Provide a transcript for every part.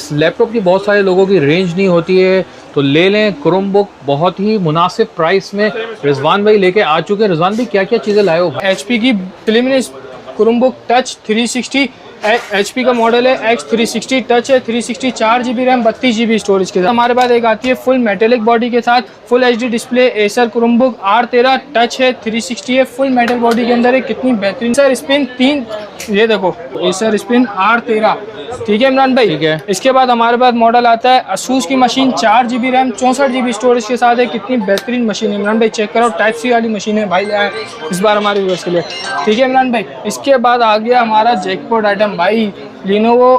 इस लैपटॉप की बहुत सारे लोगों की रेंज नहीं होती है, तो ले लें क्रोमबुक बहुत ही मुनासिब प्राइस में। रिजवान भाई लेके आ चुके हैं। रिजवान भाई क्या क्या चीज़ें लाए हो? HP की प्रीमियम क्रोमबुक टच 360 HP का मॉडल है। X360 टच है, 360 4GB रैम 32GB स्टोरेज के साथ। हमारे पास एक आती है फुल मेटेलिक बॉडी के साथ, full HD display Acer Chromebook R13 touch है, 360 है, फुल मेटल बॉडी के अंदर है। कितनी बेहतरीन सर स्पिन 3, ये देखो एसर स्पिन R13, ठीक है इमरान भाई। ठीक है। इसके बाद हमारे पास मॉडल आता है असूस की machine 4GB RAM 64GB storage के साथ है। कितनी बेहतरीन मशीन है इमरान भाई, चेक करो। टाइप सी वाली मशीन है भाई इस बार हमारे व्यूअर्स के लिए, ठीक है इमरान भाई। इसके बाद आ गया हमारा जैकपॉट आइटम भाई, Lenovo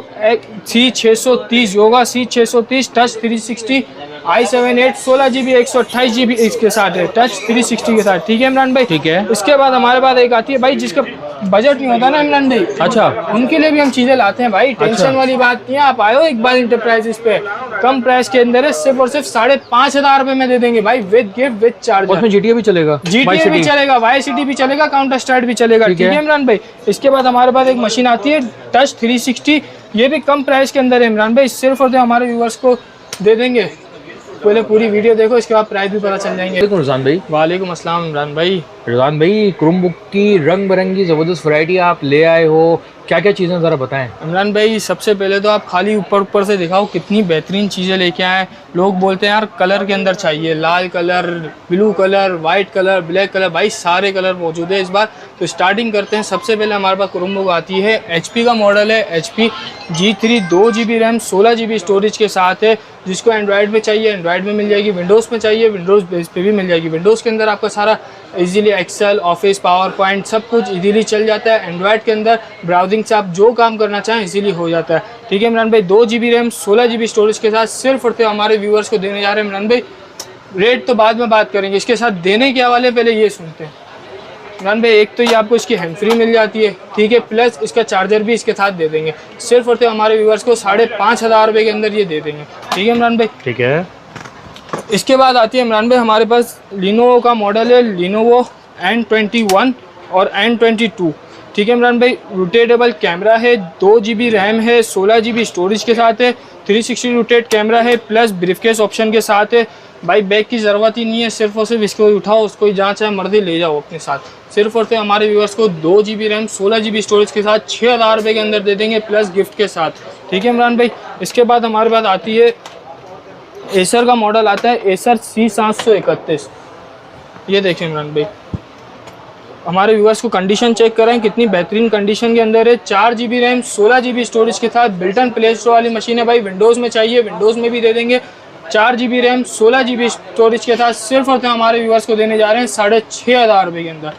C630 yoga C630 touch 360 i7 16GB 128GB इसके साथ है, टच 360 के साथ, ठीक है इमरान भाई। ठीक है। इसके बाद हमारे पास एक आती है भाई जिसका बजट नहीं होता ना इमरान भाई, अच्छा, उनके लिए भी हम चीजें लाते हैं भाई। टेंशन वाली बात नहीं है, आप आए हो एक बार इंटरप्राइजेस पे, कम प्राइस के अंदर है, सिर्फ और सिर्फ 5,500 रुपए में दे देंगे भाई, विद गिफ्ट विद चार्जर। उसमें GTA भी चलेगा, GTA भी चलेगा, वाई सिटी भी चलेगा, काउंटर स्ट्राइक भी चलेगा, ठीक है इमरान भाई। इसके बाद हमारे पास एक मशीन आती है टच 360, ये भी कम प्राइस के अंदर है इमरान भाई, सिर्फ और हमारे व्यूअर्स को दे देंगे। पहले पूरी वीडियो देखो, इसके बाद प्राइस भी पता चल जाएंगे। रिजवान भाई। वालेकुम अस्सलाम इमरान भाई। रिजवान भाई, क्रोमबुक की रंग बिरंगी ज़बरदस्त वैरायटी आप ले आए हो, क्या क्या चीज़ें ज़रा बताएं। इमरान भाई सबसे पहले तो आप खाली ऊपर से दिखाओ कितनी बेहतरीन चीज़ें लेके आए। लोग बोलते हैं यार कलर के अंदर चाहिए, लाल colour, blue colour, white colour, black colour, भाई सारे कलर मौजूद है इस बार। तो स्टार्टिंग करते हैं। सबसे पहले हमारे पास क्रोमबुक आती है, HP का मॉडल है, HP G3 2GB RAM 16GB storage के साथ है। जिसको एंड्रॉयड में चाहिए एंड्रॉयड में मिल जाएगी, विंडोज़ में चाहिए विंडोज़ बेस पे भी मिल जाएगी। विंडोज़ के अंदर आपका सारा easily Excel, office, PowerPoint सब कुछ इजीली चल जाता है। एंड्रॉयड के अंदर ब्राउजिंग से आप जो काम करना चाहें इजीली हो जाता है, ठीक है इमरान भाई। 2GB रैम 16GB स्टोरेज के साथ सिर्फ और सिर्फ हमारे व्यूअर्स को देने जा रहे हैं इमरान भाई। रेट तो बाद में बात करेंगे, इसके साथ देने के हवाले पहले ये सुनते हैं इमरान भाई। एक तो ये आपको इसकी हैंड फ्री मिल जाती है, ठीक है, प्लस इसका चार्जर भी इसके साथ दे देंगे। सिर्फ और सिर्फ हमारे व्यूअर्स को 5,500 रुपये के अंदर ये दे देंगे, ठीक है इमरान भाई। ठीक है। इसके बाद आती है इमरान भाई हमारे पास Lenovo का मॉडल है, Lenovo N21 और N22, ठीक है इमरान भाई। रोटेटेबल कैमरा है, 2GB रैम है, 16GB स्टोरेज के साथ है, 360 रोटेट कैमरा है, प्लस ब्रीफकेस ऑप्शन के साथ है। भाई बैग की ज़रूरत ही नहीं है, सिर्फ और सिर्फ इसको उठाओ, उसको जहाँ चाहे मर्जी ले जाओ अपने साथ। सिर्फ और सिर्फ हमारे व्यूअर्स को 2GB रैम 16GB स्टोरेज के साथ 6,000 रुपये के अंदर दे देंगे, प्लस गिफ्ट के साथ, ठीक है इमरान भाई। इसके बाद हमारे पास आती है एसर का मॉडल आता है, एसर C731। ये देखें इमरान भाई, हमारे व्यूअर्स को कंडीशन चेक करें कितनी बेहतरीन कंडीशन के अंदर है। 4GB रैम 16GB स्टोरेज के साथ बिल्टन प्ले स्टोर वाली मशीन है भाई। विंडोज़ में चाहिए विंडोज़ में भी दे देंगे। 4GB रैम 16GB स्टोरेज के साथ सिर्फ और सिर्फ हमारे व्यूअर्स को देने जा रहे हैं 6,500 रुपये के अंदर,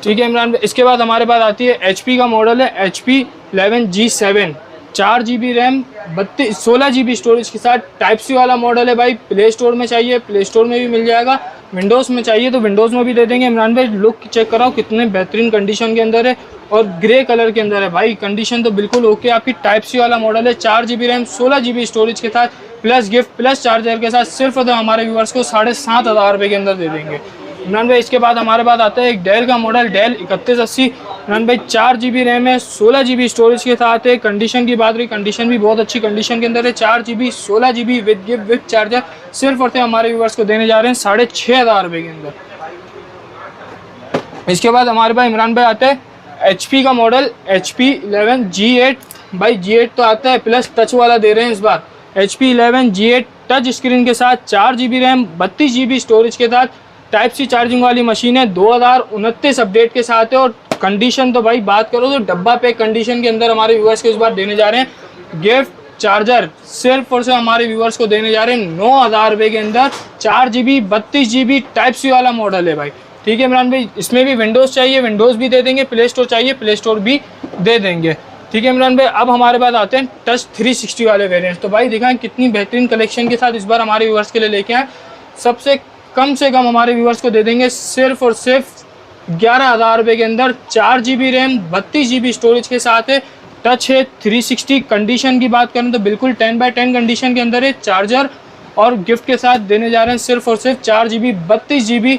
ठीक है इमरान भाई। इसके बाद हमारे पास आती है HP का मॉडल है, HP 11G7, 4GB RAM 16GB storage के साथ टाइप सी वाला मॉडल है भाई। प्ले स्टोर में चाहिए प्ले स्टोर में भी मिल जाएगा, विंडोज़ में चाहिए तो विंडोज़ में भी दे देंगे इमरान भाई। लुक चेक कराओ कितने बेहतरीन कंडीशन के अंदर है और ग्रे कलर के अंदर है भाई। कंडीशन तो बिल्कुल ओके आपकी। टाइप सी वाला मॉडल है, 4GB रैम 16GB स्टोरेज के साथ प्लस गिफ्ट प्लस चार्जर के साथ सिर्फ तो हमारे व्यूअर्स को 7,500 रुपये के अंदर दे देंगे इमरान भाई। इसके बाद हमारे पास आता है एक डेल का मॉडल, डेल 3180 इमरान भाई। 4GB रैम है, 16GB स्टोरेज के साथ है। कंडीशन की बात रही, कंडीशन भी बहुत अच्छी कंडीशन के अंदर है। 4GB 16GB with gift with charger सिर्फ और सिर्फ हमारे व्यूअर्स को देने जा रहे हैं 6,500 रुपये के अंदर। इसके बाद हमारे पास इमरान भाई आता है HP का मॉडल, HP 11G8 भाई। G8 तो आता है प्लस टच वाला दे रहे हैं इस बार। HP 11G8 टच स्क्रीन के साथ, 4GB रैम 32GB स्टोरेज के साथ, टाइप सी चार्जिंग वाली मशीन है, 2029 अपडेट के साथ है। और कंडीशन तो भाई बात करो तो डब्बा पे कंडीशन के अंदर हमारे व्यूअर्स को इस बार देने जा रहे हैं गिफ्ट चार्जर। सिर्फ और सिर्फ हमारे व्यूअर्स को देने जा रहे हैं 9,000 रुपये के अंदर। 4GB 32GB टाइप सी वाला मॉडल है भाई, ठीक है इमरान भाई। इसमें भी विंडोज़ चाहिए विंडोज़ भी दे देंगे, प्ले स्टोर चाहिए प्ले स्टोर भी दे देंगे, ठीक है इमरान भाई। अब हमारे पास आते हैं टच 360 वाले वेरिएंट्स। तो भाई दिखाएं कितनी बेहतरीन कलेक्शन के साथ इस बार हमारे व्यूअर्स के लिए लेके आए। सबसे कम से कम हमारे व्यूअर्स को दे देंगे सिर्फ और सिर्फ 11,000 रुपये के अंदर। 4GB रैम 32GB स्टोरेज के साथ है, टच है, 360। कंडीशन की बात करें तो बिल्कुल 10/10 कंडीशन के अंदर है। चार्जर और गिफ्ट के साथ देने जा रहे हैं सिर्फ और सिर्फ 4GB 32GB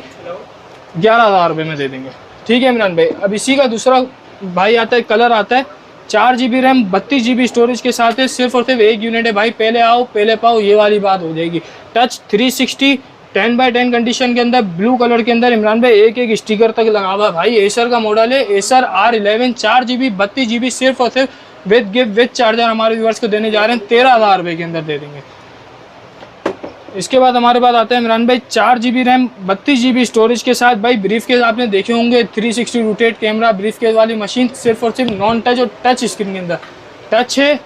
11,000 रुपये में दे देंगे, ठीक है इमरान भाई। अब इसी का दूसरा भाई आता है, कलर आता है 4 GB रैम 32 GB स्टोरेज के साथ है, सिर्फ और सिर्फ एक यूनिट है भाई, पहले आओ पहले पाओ ये वाली बात हो जाएगी। टच 360 10x10 कंडीशन के अंदर ब्लू कलर के अंदर इमरान भाई एक एक स्टिकर तक लगा हुआ भाई। एसर का मॉडल है, एसर R11 4 GB 32 GB सिर्फ और सिर्फ विद गिफ्ट विद चार्जर हमारे व्यूअर्स को देने जा रहे हैं 13,000 रुपये के अंदर दे देंगे। इसके बाद हमारे पास आता है इमरान भाई 4 GB रैम 32 GB स्टोरेज के साथ भाई ब्रीफ केस आपने देखे होंगे 360 रोटेट कैमरा ब्रीफ केस वाली मशीन, सिर्फ और सिर्फ नॉन टच और टच स्क्रीन के अंदर। टच है,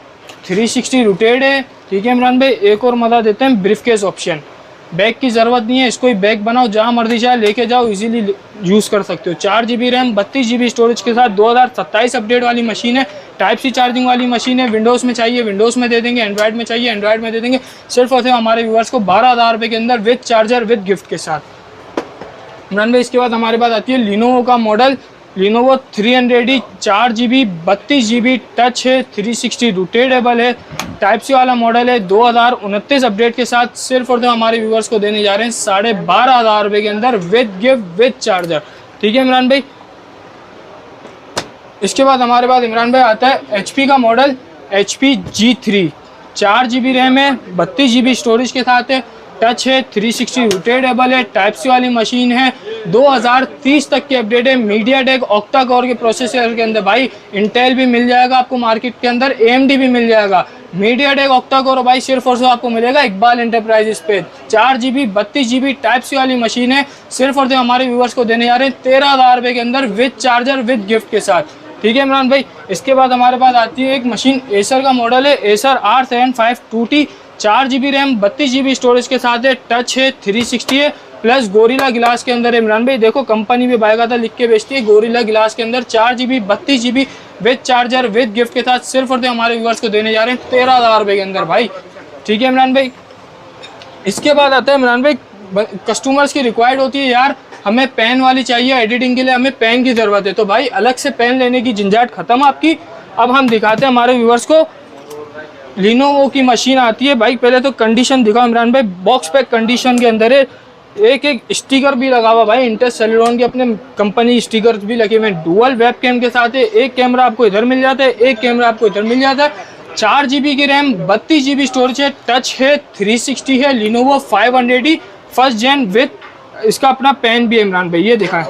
360 रोटेट है, ठीक है इमरान भाई। एक और मजा देते हैं ब्रीफ केस ऑप्शन, बैग की ज़रूरत नहीं है, इसको ही बैग बनाओ, जहाँ मर्जी चाहे लेके जाओ, इजीली यूज़ कर सकते हो। 4 GB रैम 32 GB स्टोरेज के साथ 2027 अपडेट वाली मशीन है, टाइप सी चार्जिंग वाली मशीन है। विंडोज़ में चाहिए विंडोज़ में दे देंगे, एंड्रॉयड में चाहिए एंड्रॉयड में दे देंगे, सिर्फ और सिर्फ हमारे व्यूअर्स को 12,000 रुपये के अंदर विद चार्जर विद गिफ्ट के साथ। इमरान भाई इसके बाद हमारे पास आती है लिनोवो का model, Lenovo 300E 4 GB 32 GB touch है, 360 रोटेटेबल है, टाइप सी वाला मॉडल है, 2029 अपडेट के साथ सिर्फ और सिर्फ हमारे व्यूअर्स को देने जा रहे हैं 12,500 रुपये के अंदर विद गिफ्ट विद चार्जर, ठीक है इमरान भाई। इसके बाद हमारे पास इमरान भाई आता है HP का model HP G3 4 GB RAM है, 32 GB स्टोरेज के साथ है, टच है, 360 रोटेटेबल है, टाइप सी वाली मशीन है, 2030 तक की अपडेट है। मीडियाटेक ऑक्टा कोर के प्रोसेसर के अंदर भाई, इंटेल भी मिल जाएगा आपको मार्केट के अंदर, AMD भी मिल जाएगा। मीडियाटेक ऑक्टा कोर भाई सिर्फ और सिर्फ आपको मिलेगा इकबाल एंटरप्राइजेस पे। 4 GB 32 GB टाइप सी वाली मशीन है, सिर्फ और सिर्फ हमारे व्यूअर्स को देने जा रहे हैं 13,000 रुपये के अंदर विद चार्जर विद गिफ्ट के साथ, ठीक है इमरान भाई। इसके बाद हमारे पास आती है एक मशीन, एसर का मॉडल है, Acer R752T 4 GB RAM 32 GB storage के साथ है, टच है, 360 है, प्लस गोरिल्ला ग्लास के अंदर है इमरान भाई। देखो कंपनी भी बायकायदा लिख के बेचती है, गोरिल्ला ग्लास के अंदर 4 GB 32 GB with charger with gift के साथ सिर्फ और सिर्फ हमारे व्यूअर्स को देने जा रहे हैं 13,000 रुपये के अंदर भाई, ठीक है इमरान भाई। इसके बाद आता है इमरान भाई, कस्टमर्स की रिक्वायर्ड होती है यार हमें पेन वाली चाहिए एडिटिंग के लिए, हमें पेन की ज़रूरत है, तो भाई अलग से पेन लेने की झंझट खत्म आपकी। अब हम दिखाते हैं हमारे व्यूअर्स को लिनोवो की मशीन आती है भाई। पहले तो कंडीशन दिखाओ इमरान भाई, बॉक्स पैक कंडीशन के अंदर है, एक एक स्टिकर भी लगा हुआ भाई, इंटरसेल्यूरॉन के अपने कंपनी स्टिकर भी लगे हुए हैं, डुअल वेब कैम के साथ है, एक कैमरा आपको इधर मिल जाता है, एक कैमरा आपको इधर मिल जाता है। 4 GB की रैम 32 GB स्टोरेज है, टच है, 360 है, Lenovo 500E first gen with इसका अपना पेन भी है इमरान भाई, ये दिखा है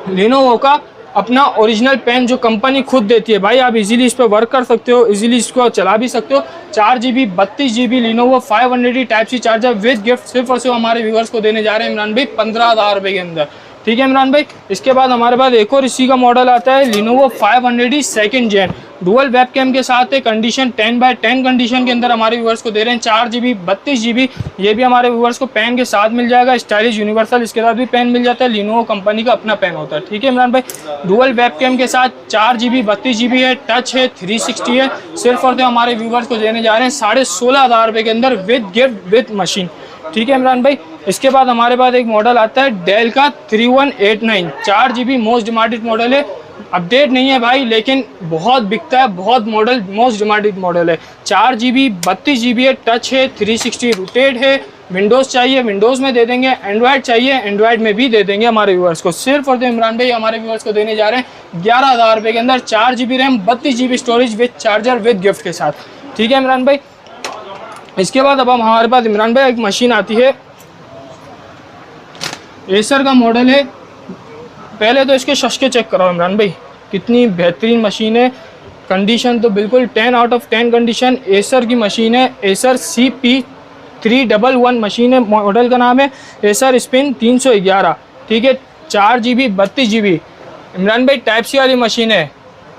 लिनोवो का अपना ओरिजिनल पेन जो कंपनी खुद देती है भाई। आप इजीली इस पर वर्क कर सकते हो, इजीली इसको चला भी सकते हो। 4 GB 32 GB Lenovo 500E type C charger with gift सिर्फ और सिर्फ हमारे व्यूअर्स को देने जा रहे हैं इमरान भाई 15,000 रुपये के अंदर, ठीक है इमरान भाई। इसके बाद हमारे पास एक और इसी का मॉडल आता है Lenovo 500E second gen, dual web cam के साथ है, कंडीशन 10x10 कंडीशन के अंदर हमारे व्यूअर्स को दे रहे हैं 4 GB 32 GB। ये भी हमारे व्यूअर्स को पेन के साथ मिल जाएगा, स्टाइलिश यूनिवर्सल इसके साथ भी पेन मिल जाता है, लिनोवो कंपनी का अपना पेन होता है, ठीक है इमरान भाई। डुअल वेब कैम के साथ 4 GB 32 GB है, टच है, 360 है, सिर्फ और सिर्फ हमारे व्यूअर्स को देने जा रहे हैं 16,500 रुपये के अंदर विद गिफ्ट विद मशीन, ठीक है इमरान भाई। इसके बाद हमारे पास एक मॉडल आता है डेल का 3189 4 GB मोस्ट डिमांडेड मॉडल है, अपडेट नहीं है भाई लेकिन बहुत बिकता है, बहुत मॉडल मोस्ट डिमांडेड मॉडल है। 4 GB 32 GB है, टच है, 360 रोटेट है, विंडोज़ चाहिए विंडोज़ में दे देंगे, एंड्रॉयड चाहिए एंड्रॉयड में भी दे देंगे हमारे व्यूअर्स को। सिर्फ और सिर्फ इमरान भाई हमारे व्यूअर्स को देने जा रहे हैं 11,000 रुपये के अंदर 4 GB RAM 32 GB storage with charger with gift के साथ, ठीक है इमरान भाई। इसके बाद अब हमारे पास इमरान भाई एक मशीन आती है, एसर का मॉडल है। पहले तो इसके शशके चेक कराओ इमरान भाई, कितनी बेहतरीन मशीन है, कंडीशन तो बिल्कुल 10 आउट ऑफ 10 कंडीशन। एसर की मशीन है, एसर CP311 मशीन है, मॉडल का नाम है एसर स्पिन 311, ठीक है। 4 GB 32 GB इमरान भाई टाइप सी वाली मशीन है,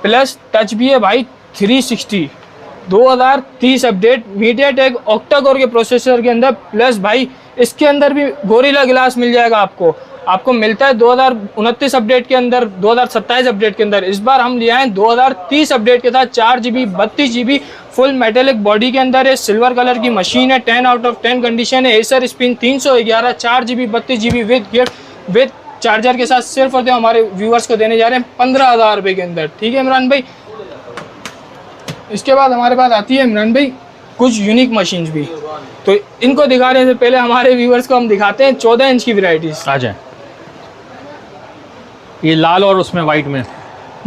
प्लस टच भी है भाई, 360 2030 अपडेट, मीडियाटेक ऑक्टा कोर के प्रोसेसर के अंदर, प्लस भाई इसके अंदर भी गोरिल्ला ग्लास मिल जाएगा आपको मिलता है 2029 अपडेट के अंदर, 2027 अपडेट के अंदर। इस बार हम ले आए 2030 अपडेट के साथ 4 GB 32 GB full metallic body के अंदर है, सिल्वर कलर की मशीन है, 10 आउट ऑफ 10 कंडीशन है, Acer spin 311 4 GB 32 GB with gift with charger के साथ सिर्फ और हमारे व्यूअर्स को देने जा रहे हैं 15,000 रुपये के अंदर, ठीक है इमरान भाई। इसके बाद हमारे पास आती है इमरान भाई कुछ यूनिक मशीन्स भी, तो इनको दिखाने से पहले हमारे व्यूअर्स को हम दिखाते हैं 14 इंच की वैरायटीज। आ जाए, ये लाल और उसमें वाइट में,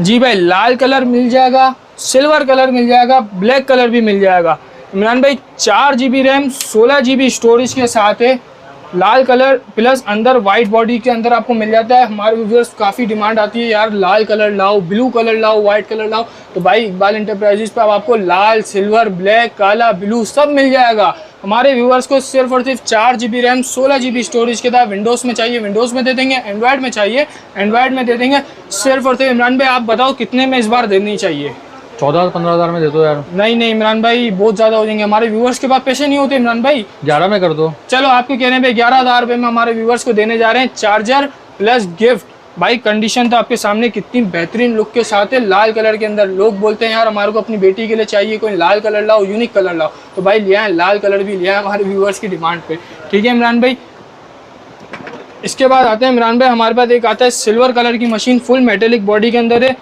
जी भाई लाल कलर मिल जाएगा, सिल्वर कलर मिल जाएगा, ब्लैक कलर भी मिल जाएगा। इमरान भाई 4 GB रैम 16 GB स्टोरेज के साथ है, लाल कलर प्लस अंदर वाइट बॉडी के अंदर आपको मिल जाता है। हमारे व्यूअर्स काफ़ी डिमांड आती है यार लाल कलर लाओ, ब्लू कलर लाओ, वाइट कलर लाओ, तो भाई इकबाल इंटरप्राइजेज पे अब आपको लाल, सिल्वर, ब्लैक, काला, ब्लू सब मिल जाएगा। हमारे व्यूअर्स को सिर्फ और सिर्फ 4 GB रैम 16 GB स्टोरेज के साथ विंडोज़ में चाहिए विंडोज़ में दे देंगे, एंड्रॉयड में चाहिए एंड्रॉयड में दे देंगे। सिर्फ और सिर्फ इमरान भाई आप बताओ कितने में इस बार देनी चाहिए? 14-15 हज़ार में दे दो यार। नहीं इमरान भाई बहुत ज़्यादा हो जाएंगे, हमारे व्यूअर्स के पास पैसे नहीं होते इमरान भाई। 11 में कर दो। चलो आपके कहने पे 11,000 रुपये में हमारे व्यूअर्स को देने जा रहे हैं चार्जर प्लस गिफ्ट। भाई कंडीशन तो आपके सामने कितनी बेहतरीन लुक के साथ है, लाल कलर के अंदर। लोग बोलते हैं यार हमारे को अपनी बेटी के लिए चाहिए कोई लाल कलर लाओ, यूनिक कलर लाओ, तो भाई लिया है, लाल कलर भी लिया है हमारे व्यूअर्स की डिमांड पे। ठीक है इमरान भाई, इसके बाद आते हैं इमरान भाई हमारे पास एक आता है सिल्वर कलर की मशीन, फुल मेटेलिक बॉडी के अंदर है,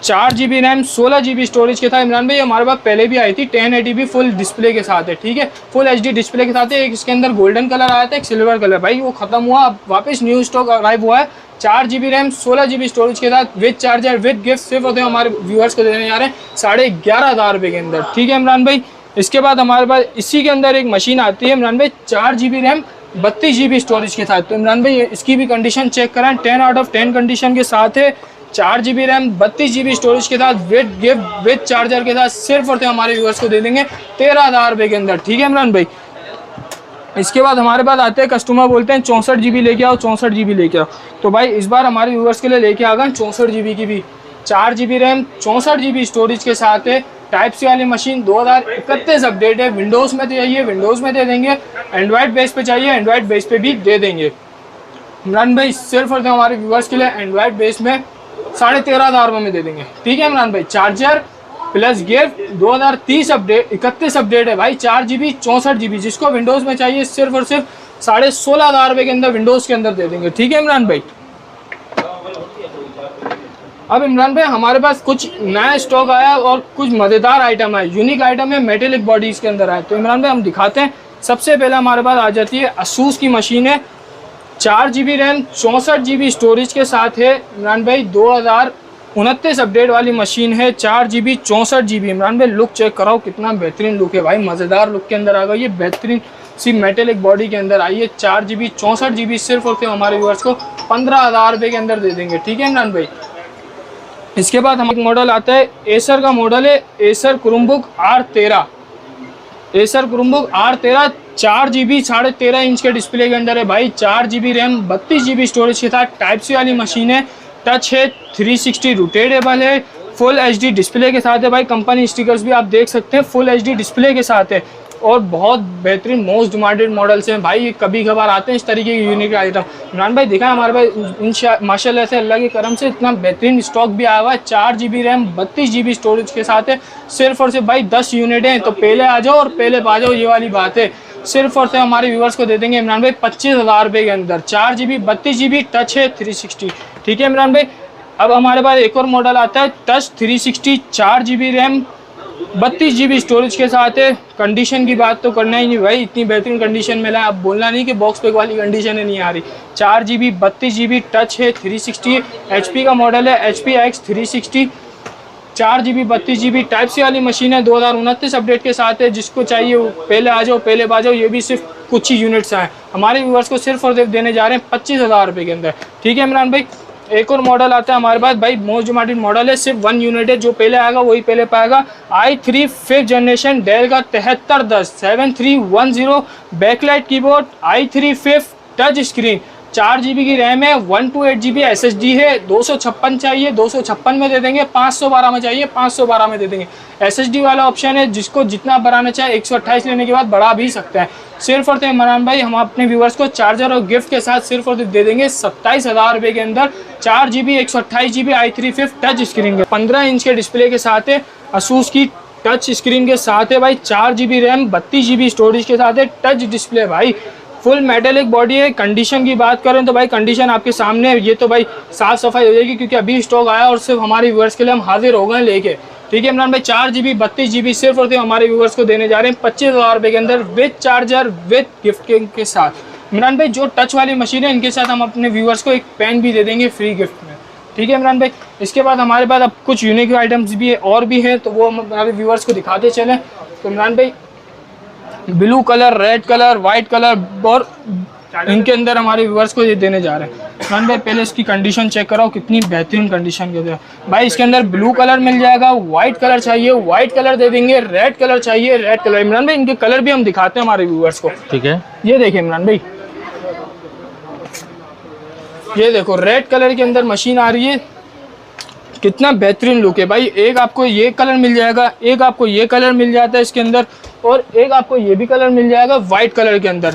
4 GB रैम 16 GB स्टोरेज के था इमरान भाई। हमारे पास पहले भी आई थी 1080p फुल डिस्प्ले के साथ है। ठीक है, फुल HD डिस्प्ले के साथ है। एक इसके अंदर गोल्डन कलर आया था, एक सिल्वर कलर, भाई वो खत्म हुआ, अब वापस न्यू स्टॉक अराइव हुआ है। 4 GB रैम 16 GB स्टोरेज के साथ विद चार्जर विद गिफ्ट सिर्फ होते हैं हमारे व्यूअर्स को देने जा रहे हैं 11,500 रुपये के अंदर। ठीक है इमरान भाई, इसके बाद हमारे पास इसी के अंदर एक मशीन आती है इमरान भाई 4 GB रैम 32 GB स्टोरेज के साथ। तो इमरान भाई इसकी भी कंडीशन चेक कराएं, 10 आउट ऑफ 10 कंडीशन के साथ है। 4 GB रैम 32 GB स्टोरेज के साथ विद गिफ्ट विद चार्जर के साथ सिर्फ और सिर्फ हमारे व्यूअर्स को दे देंगे 13,000 रुपये के अंदर। ठीक है इमरान भाई, इसके बाद हमारे पास आते हैं कस्टमर बोलते हैं 64 GB लेके आओ, 64 GB लेके आओ, तो भाई इस बार हमारे व्यूअर्स के लिए लेके आ गए 64 GB की भी। 4 GB रैम 64 GB स्टोरेज के साथ है, टाइप सी वाली मशीन, 2031 अपडेट है। विंडोज़ में चाहिए विंडोज़ में दे देंगे, एंड्रॉयड बेस पे चाहिए एंड्रॉयड बेस पे भी दे देंगे। इमरान भाई सिर्फ और सिर्फ हमारे व्यूअर्स के लिए एंड्रॉयड बेस में 13,500 रुपये में दे देंगे। ठीक है इमरान भाई, charger plus gift 2030 update 31 update है भाई, 4 GB 64 GB, जिसको विंडोज़ में चाहिए सिर्फ और सिर्फ 16,500 रुपये के अंदर विंडोज़ के अंदर दे देंगे। ठीक है इमरान भाई, अब इमरान भाई हमारे पास कुछ नया स्टॉक आया और कुछ मज़ेदार आइटम है, यूनिक आइटम है, मेटेलिक बॉडीज़ के अंदर आए, तो इमरान भाई हम दिखाते हैं। सबसे पहले हमारे पास आ जाती है असूस की मशीन है, 4 GB रैम 64 GB स्टोरेज के साथ है इमरान भाई, 2029 अपडेट वाली मशीन है, 4 GB 64 GB। इमरान भाई लुक चेक कराओ कितना बेहतरीन लुक है भाई, मज़ेदार लुक के अंदर आ गई, ये बेहतरीन सी मेटेलिक बॉडी के अंदर आई है। 4 GB 64 GB सिर्फ और सिर्फ हमारे व्यूअर्स को 15,000 रुपये के अंदर दे देंगे। ठीक है इमरान भाई, इसके बाद हम एक मॉडल आता है एसर का मॉडल है, Acer Chromebook R13, Acer Chromebook R13 4 GB 13.5 inch के डिस्प्ले के अंदर है भाई, 4 GB रैम 32 GB स्टोरेज के साथ, टाइप सी वाली मशीन है, टच है, 360 रोटेटेबल है, फुल HD डिस्प्ले के साथ है भाई। कंपनी स्टिकर्स भी आप देख सकते हैं, फुल HD डिस्प्ले के साथ है और बहुत बेहतरीन मोस्ट डिमांडेड मॉडल्स हैं भाई, कभी कभार आते हैं इस तरीके के यूनिक आइटम। इमरान भाई देखा है हमारे भाई माशाल्लाह से अल्लाह के करम से इतना बेहतरीन स्टॉक भी आया हुआ है। 4 GB रैम 32 GB स्टोरेज के साथ है, सिर्फ और सिर्फ भाई 10 यूनिट हैं, तो पहले आ जाओ और पहले पा जाओ, ये वाली बात है। सिर्फ और सिर्फ हमारे व्यूअर्स को दे देंगे इमरान भाई 25,000 रुपये के अंदर, 4 GB 32 GB, टच है 360। ठीक है इमरान भाई, अब हमारे पास एक और मॉडल आता है touch 360, 4 GB RAM 32 GB storage के साथ है। कंडीशन की बात तो करना ही नहीं भाई, इतनी बेहतरीन कंडीशन में लाए, अब बोलना नहीं कि बॉक्स पैक वाली कंडीशन है नहीं आ रही। 4 GB 32 GB, टच है, 360, HP का मॉडल है, HP X 360, 4 GB 32 GB, type सी वाली मशीन है, 2029 अपडेट के साथ है। जिसको चाहिए वो पहले आ जाओ पहले आ जाओ, ये भी सिर्फ कुछ ही यूनिट्स आए हमारे व्यूअर्स को, सिर्फ और सिर्फ देने जा रहे हैं 25,000 रुपये के अंदर। ठीक है इमरान भाई, एक और मॉडल आता है हमारे पास भाई, मोस्ट डिमांडेड मॉडल है, सिर्फ 1 यूनिट है, जो पहले आएगा वही पहले पाएगा। i3 5th जनरेशन डेल का 7310 7310 backlight keyboard, i3 5th touch screen, 4 GB की रैम है, 128 GB SSD है, 256 चाहिए 256 में दे देंगे, 512 में चाहिए 512 में दे देंगे। SSD वाला ऑप्शन है, जिसको जितना बढ़ाना चाहे 128 लेने के बाद बढ़ा भी सकता है। सिर्फ और सिर्फ इमरान भाई हम अपने व्यूवर्स को चार्जर और गिफ्ट के साथ सिर्फ और सिर्फ दे देंगे 27,000 रुपये के अंदर, 4 GB 128 GB i3 5th touch screen के 15 इंच के डिस्प्ले के साथ है, असूस की टच स्क्रीन के साथ है भाई, 4 GB रैम 32 GB स्टोरेज के साथ है, टच डिस्प्ले भाई, फुल मेटेलिक बॉडी है। कंडीशन की बात करें तो भाई कंडीशन आपके सामने है, ये तो भाई साफ सफाई हो जाएगी क्योंकि अभी स्टॉक आया और सिर्फ हमारे व्यूअर्स के लिए हम हाजिर हो गए लेके। ठीक है इमरान भाई, 4 GB 32 GB सिर्फ और सिर्फ हमारे व्यूअर्स को देने जा रहे हैं 25,000 रुपये के अंदर, विद चार्जर विद गिफ्ट के साथ। इमरान भाई जो टच वाली मशीन है इनके साथ हम अपने व्यूअर्स को एक पेन भी दे देंगे फ्री गिफ्ट में। ठीक है इमरान भाई। इसके बाद हमारे पास अब कुछ यूनिक आइटम्स भी है और भी हैं, तो वो हम हमारे व्यूअर्स को दिखाते चलें। तो इमरान भाई blue colour, red colour, white colour और इनके अंदर हमारे व्यूअर्स को ये देने जा रहे हैं। इमरान भाई पहले इसकी कंडीशन चेक कराओ, कितनी बेहतरीन कंडीशन के अंदर भाई। इसके अंदर ब्लू कलर मिल जाएगा, वाइट कलर चाहिए वाइट कलर दे देंगे, रेड कलर चाहिए रेड कलर। इमरान भाई इनके कलर भी हम दिखाते हैं हमारे व्यूअर्स को, ठीक है। ये देखिए इमरान भाई, ये देखो रेड कलर के अंदर मशीन आ रही है, कितना बेहतरीन लुक है भाई। एक आपको ये कलर मिल जाएगा, एक आपको ये कलर मिल जाता है इसके अंदर, और एक आपको ये भी कलर मिल जाएगा वाइट कलर के अंदर।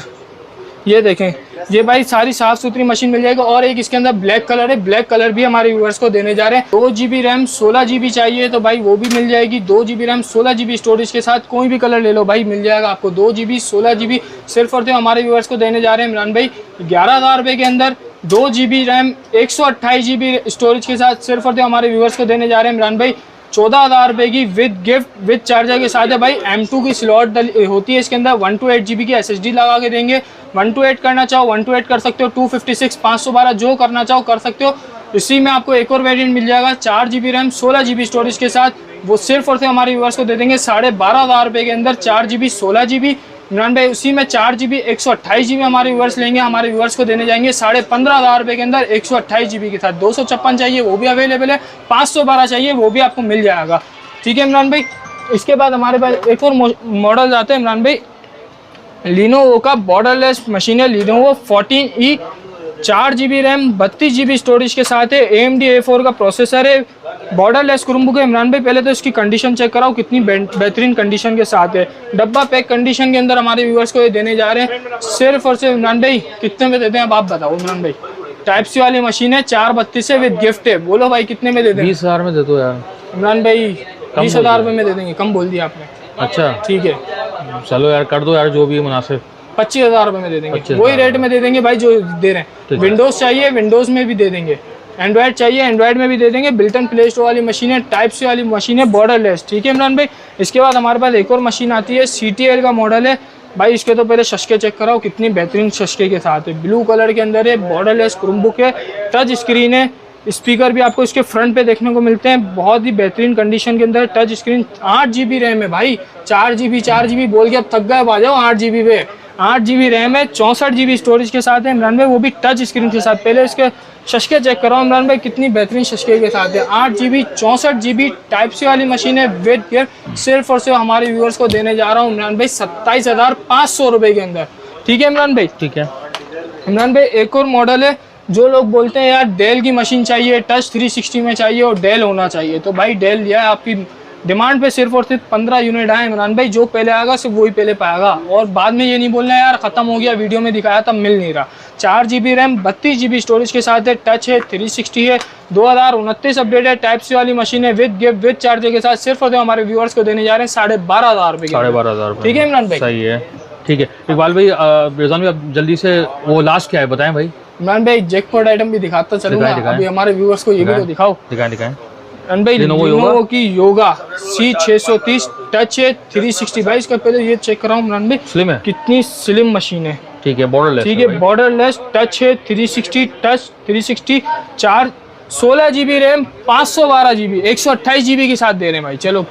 ये देखें, ये भाई सारी साफ सुथरी मशीन मिल जाएगी। और एक इसके अंदर ब्लैक कलर है, ब्लैक कलर भी हमारे व्यूअर्स को देने जा रहे हैं। 2 GB रैम 16 GB चाहिए तो भाई वो भी मिल जाएगी। 2 GB रैम 16 GB स्टोरेज के साथ कोई भी कलर ले लो भाई, मिल जाएगा आपको। 2 GB 16 GB सिर्फ और सिर्फ हमारे व्यूअर्स को देने जा रहे हैं इमरान भाई 11,000 रुपये के अंदर। 2 GB रैम 128 GB स्टोरेज के साथ सिर्फ और सिर्फ हमारे व्यूअर्स को देने जा रहे हैं इमरान भाई 14,000 रुपये की विद गिफ्ट विद चार्जर के साथ है भाई। M2 की स्लॉट होती है इसके अंदर, 1 to 8 GB की SSD लगा के देंगे। 1 to 8 करना चाहो 1 to 8 कर सकते हो, 256 512 जो करना चाहो कर सकते हो। इसी में आपको एक और वेरिएंट मिल जाएगा 4 GB रैम 16 GB स्टोरेज के साथ, वो सिर्फ और सिर्फ हमारे व्यूअर्स को दे देंगे 12,500 रुपये के अंदर। 4 GB 16 GB इमरान भाई, उसी में 4 GB 128 GB हमारे व्यूअर्स लेंगे, हमारे व्यूअर्स को देने जाएंगे 15,500 रुपये के अंदर 128 GB के साथ। 256 चाहिए वो भी अवेलेबल है, 512 चाहिए वो भी आपको मिल जाएगा, ठीक है इमरान भाई। इसके बाद हमारे पास एक और मॉडल आता है इमरान भाई, लिनोवो का बॉर्डरलेस मशीन है, Lenovo 14E 4 GB RAM 32 GB storage के साथ है। AMD A4 का प्रोसेसर है, बॉर्डरलेस क्रोमबुक है इमरान भाई। पहले तो इसकी कंडीशन चेक कराओ, कितनी बेहतरीन कंडीशन के साथ है। डब्बा पैक कंडीशन के अंदर हमारे व्यूअर्स को ये देने जा रहे हैं सिर्फ और सिर्फ इमरान भाई कितने में देते हैं अब आप बताओ इमरान भाई। टाइप सी वाली मशीन है, 432 है विद गिफ्ट है, बोलो भाई कितने में दे दें? 20,000 में दे दो यार इमरान भाई, 20,000 रुपये में दे देंगे, कम बोल दिया आपने। अच्छा ठीक है चलो यार कर दो यार जो भी मुनासिब। 25,000 रुपये में दे देंगे, वही रेट में दे देंगे भाई जो दे रहे हैं। विंडोज़ चाहिए विंडोज़ में भी दे देंगे, एंड्रॉयड चाहिए एंड्रॉयड में भी दे देंगे। बिल्टन प्ले स्टोर वाली मशीन है, टाइप सी वाली मशीन है, बॉर्डरलेस, ठीक है इमरान भाई। इसके बाद हमारे पास एक और मशीन आती है, CTL का मॉडल है भाई। इसके तो पहले शशके चेक कराओ, कितनी बेहतरीन शशके के साथ है, ब्लू कलर के अंदर है, बॉर्डरलेस क्रोमबुक है, टच स्क्रीन है। स्पीकर भी आपको इसके फ्रंट पे देखने को मिलते हैं, बहुत ही बेहतरीन कंडीशन के अंदर, टच स्क्रीन। 8 GB रैम है भाई, 4 GB बोल के अब थक गए, आ जाओ 8 GB पे। 8 GB रैम है, 64 GB स्टोरेज के साथ है इमरान भाई, वो भी टच स्क्रीन के साथ। पहले इसके शशके चेक कराओ इमरान भाई, कितनी बेहतरीन शशके के साथ है। 8 GB 64 GB टाइप सी वाली मशीन है विद गिफ्ट, सिर्फ और सिर्फ हमारे व्यूअर्स को देने जा रहा हूँ इमरान भाई 27,500 रुपये के अंदर, ठीक है इमरान भाई। ठीक है इमरान भाई एक और मॉडल है, जो लोग बोलते हैं यार डेल की मशीन चाहिए, टच 360 में चाहिए और डेल होना चाहिए, तो भाई डेल लिया है आपकी डिमांड पे। सिर्फ और सिर्फ 15 यूनिट आए इमरान भाई, जो पहले आएगा सिर्फ वही पहले पाएगा। और बाद में ये नहीं बोलना है यार ख़त्म हो गया, वीडियो में दिखाया तब मिल नहीं रहा। 4 GB रैम 32 GB स्टोरेज के साथ है, टच है, 360 है, 2029 अपडेट है, टाइप सी वाली मशीन है विद गिफ्ट विद चार्जर के साथ। सिर्फ और सिर्फ हमारे व्यूअर्स को देने जा रहे हैं 12,500 रुपये, 12,500 रुपये, ठीक है इमरान भाई। सही है, ठीक है। इकबाल भाई, रिजवान भाई अब जल्दी से वो लास्ट क्या है बताएं भाई। इमरान भाई जैकपॉट आइटम भी दिखाता चलूंगा, अभी हमारे व्यूअर्स को ये भी तो दिखाओ। दिखाएं भाई लिनोवो की योगा C630 टच है, 360 भाई। इसका पहले ये चेक कराऊं इमरान भाई, स्लिम है, कितनी स्लिम मशीन है, ठीक है, बॉर्डरलेस, ठीक है, बॉर्डरलेस टच है, 360 touch 360 4 16 GB RAM 512 GB 128 GB के साथ दे रहे हैं भाई। चलो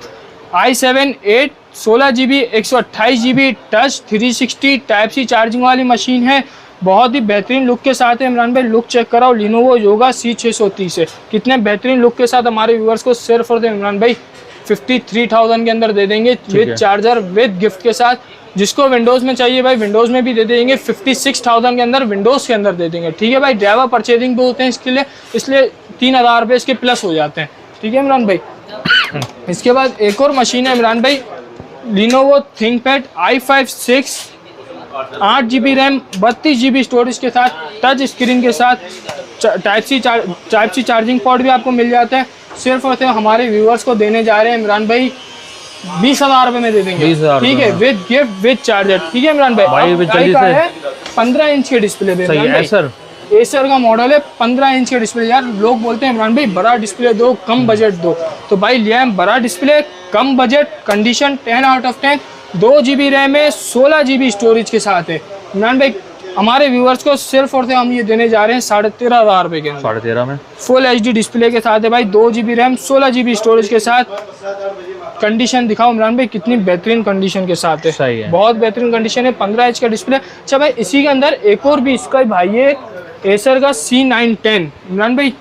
i7 8 16 GB 128 GB touch 360 type C charging वाली मशीन है, बहुत ही बेहतरीन लुक के साथ है इमरान भाई। लुक चेक कराओ, लिनोवो योगा C630 है, कितने बेहतरीन लुक के साथ हमारे व्यूअर्स को सिर्फ और इमरान भाई 53,000 के अंदर दे देंगे विद चार्जर विद गिफ्ट के साथ। जिसको विंडोज़ में चाहिए भाई विंडोज़ में भी दे देंगे, 56,000 के अंदर विंडोज़ के अंदर दे देंगे, ठीक है भाई। ड्राइवर परचेजिंग भी होते हैं इसके लिए, इसलिए 3,000 रुपये इसके प्लस हो जाते हैं, ठीक है इमरान भाई। इसके बाद एक और मशीन है इमरान भाई, Lenovo ThinkPad i5 6 8 GB RAM 32 GB storage के साथ, टच स्क्रीन के साथ, टाइप सी चार्जिंग पोर्ट भी आपको मिल जाता है। सिर्फ और सिर्फ हमारे व्यूअर्स को देने जा रहे हैं इमरान भाई 20,000 रुपये में दे देंगे, ठीक है, विद गिफ्ट विद चार्जर, ठीक है इमरान भाई। 15 इंच के डिस्प्ले पे, एसर का मॉडल है, 15 इंच के डिस्प्ले। यार लोग बोलते हैं इमरान भाई बड़ा डिस्प्ले दो, कम बजट दो, तो भाई लिया है बड़ा display, come budget, condition 10 out of 10। 2 GB RAM है, 16 GB स्टोरेज के साथ है इमरान भाई। हमारे व्यूअर्स को सिर्फ और सिर्फ हम ये देने जा रहे हैं 13,500 रुपए के अंदर। 13.5 में फुल HD डिस्प्ले के साथ है भाई, 2 GB रैम 16 GB स्टोरेज के साथ। कंडीशन दिखाओ इमरान भाई, कितनी बेहतरीन कंडीशन के साथ है। सही है, बहुत बेहतरीन कंडीशन है, 15 इंच का डिस्प्ले। अच्छा भाई, इसी के अंदर एक और भी इसका भाई है एसर का C910। इमरान भाई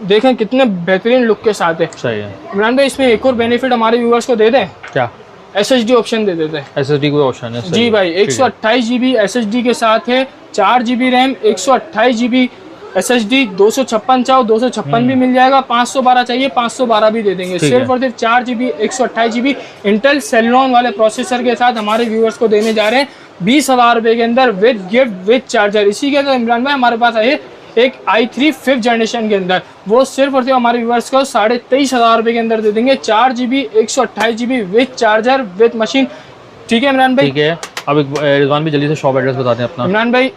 देखें कितने बेहतरीन लुक के साथ है। सही है। इमरान भाई इसमें एक और बेनिफिट हमारे व्यूअर्स को दे दें, क्या? SSD ऑप्शन दे देते हैं। SSD कोई ऑप्शन है? जी भाई, 128 GB SSD के साथ है, 4 GB रैम, 128 GB SSD, 256 चाहो 256 भी मिल जाएगा, 512 चाहिए 512 भी दे देंगे। सिर्फ और सिर्फ 4 GB 128 GB इंटेल सेलेनॉन वाले प्रोसेसर के साथ हमारे व्यूअर्स को देने जा रहे हैं 20,000 रुपए के अंदर, विद गिफ्ट विद चार्जर। इसी के अंदर इमरान भाई हमारे पास है एक i3 5th जनरेशन के अंदर, वो सिर्फ और सिर्फ हमारे व्यूअर्स को 23,500 रुपए के अंदर दे देंगे, 4 GB 128 GB with charger with machine. ठीक है इमरान भाई? ठीक है। अब रिजवान भी जल्दी से शॉप एड्रेस बताते हैं अपना। इमरान भाई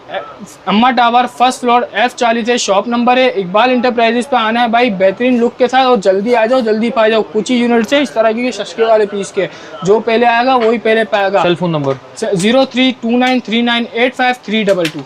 अम्मा टावर फर्स्ट फ्लोर F40 है शॉप नंबर है। इकबाल इंटरप्राइजेस पे आना है भाई, बेहतरीन लुक के साथ, और जल्दी आ जाओ, जल्दी पा जाओ। कुछ ही यूनिट से इस तरह के सस्ते वाले पीस के, जो पहले आएगा वही पहले पाएगा। Cell phone number 03293985 322।